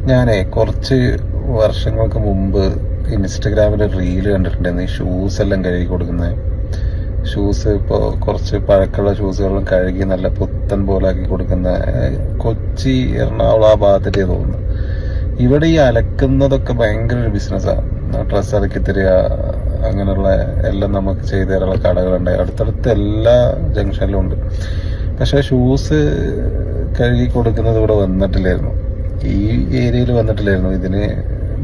ഞാനേ കുറച്ച് വർഷങ്ങൾക്ക് മുമ്പ് ഇൻസ്റ്റഗ്രാമിൽ റീല് കണ്ടിട്ടുണ്ടായിരുന്നു ഈ ഷൂസ് എല്ലാം കഴുകി കൊടുക്കുന്നത്. ഷൂസ് ഇപ്പോൾ കുറച്ച് പഴക്കമുള്ള ഷൂസുകളെല്ലാം കഴുകി നല്ല പുത്തൻ പോലാക്കി കൊടുക്കുന്ന കൊച്ചി, എറണാകുളം ആ ഭാഗത്തേക്ക് തോന്നുന്നു. ഇവിടെ ഈ അലക്കുന്നതൊക്കെ ഭയങ്കര ഒരു ബിസിനസ്സാണ്. ഡ്രസ്സ് അലക്കി തരിക, അങ്ങനെയുള്ള എല്ലാം നമുക്ക് ചെയ്തു തരാനുള്ള കടകളുണ്ട് അടുത്തടുത്ത് എല്ലാ ജംഗ്ഷനിലും ഉണ്ട്. പക്ഷെ ഷൂസ് കഴുകി കൊടുക്കുന്നത് ഇവിടെ വന്നിട്ടില്ലായിരുന്നു, ഈ ഏരിയയിൽ വന്നിട്ടില്ലായിരുന്നു. ഇതിന്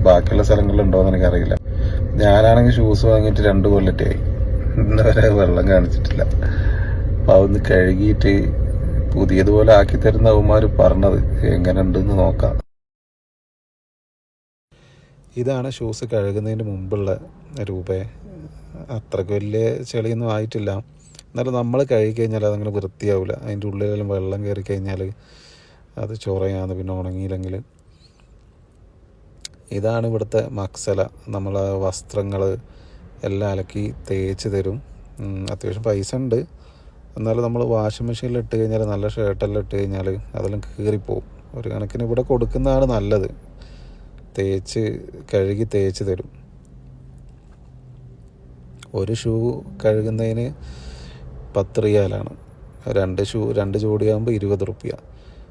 ബാക്കിയുള്ള സ്ഥലങ്ങളിലുണ്ടോയെന്ന് എനിക്കറിയില്ല. ഞാനാണെങ്കിൽ ഷൂസ് വാങ്ങിയിട്ട് 2 കൊല്ലറ്റായി, ഇന്ന് വരെ വെള്ളം കാണിച്ചിട്ടില്ല. അപ്പോൾ അതൊന്ന് കഴുകിയിട്ട് പുതിയതുപോലെ ആക്കി തരുന്ന അവന്മാർ പറഞ്ഞത് എങ്ങനെ ഉണ്ടെന്ന് നോക്കാം. ഇതാണ് ഷൂസ് കഴുകുന്നതിന് മുമ്പുള്ള രൂപയെ. അത്രയ്ക്ക് വലിയ ചെളിയൊന്നും ആയിട്ടില്ല, എന്നാലും നമ്മൾ കഴുകി കഴിഞ്ഞാൽ അതങ്ങനെ വൃത്തിയാവില്ല. അതിൻ്റെ ഉള്ളിലെല്ലാം വെള്ളം കയറി കഴിഞ്ഞാൽ അത് ചൊറയാണ്, പിന്നെ ഉണങ്ങിയില്ലെങ്കിൽ. ഇതാണ് ഇവിടുത്തെ മക്സല. നമ്മൾ വസ്ത്രങ്ങൾ എല്ലാം അലക്കി തേച്ച് തരും. അത്യാവശ്യം പൈസ ഉണ്ട്, എന്നാലും നമ്മൾ വാഷിംഗ് മെഷീനിൽ ഇട്ട് കഴിഞ്ഞാൽ, നല്ല ഷർട്ടെല്ലാം ഇട്ട് കഴിഞ്ഞാൽ അതെല്ലാം കീറിപ്പോവും. ഒരു കണക്കിന് ഇവിടെ കൊടുക്കുന്നതാണ് നല്ലത്. കഴുകി തേച്ച് തരും. ഒരു ഷൂ കഴുകുന്നതിന് 10 റിയാലാണ്. 2 ജോഡിയാകുമ്പോൾ 20 റുപ്യ.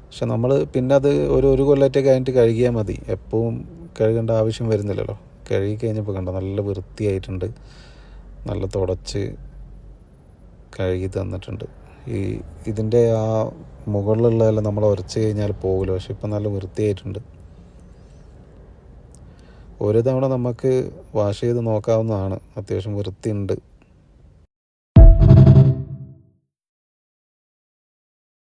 പക്ഷെ നമ്മൾ പിന്നെ അത് ഒരു കൊല്ലത്തെ കഴിഞ്ഞിട്ട് കഴുകിയാൽ മതി, എപ്പോഴും കഴുകേണ്ട ആവശ്യം വരുന്നില്ലല്ലോ. കഴുകി കഴിഞ്ഞപ്പോൾ കണ്ടോ നല്ല വൃത്തിയായിട്ടുണ്ട്, നല്ല തുടച്ച് കഴുകി തന്നിട്ടുണ്ട്. ഇതിൻ്റെ ആ മുകളിലുള്ളതെല്ലാം നമ്മൾ ഉരച്ച് കഴിഞ്ഞാൽ പോകില്ല, പക്ഷെ ഇപ്പം നല്ല വൃത്തിയായിട്ടുണ്ട്. ഒരു തവണ നമുക്ക് വാഷ് ചെയ്ത് നോക്കാവുന്നതാണ്, അത്യാവശ്യം വൃത്തിയുണ്ട്.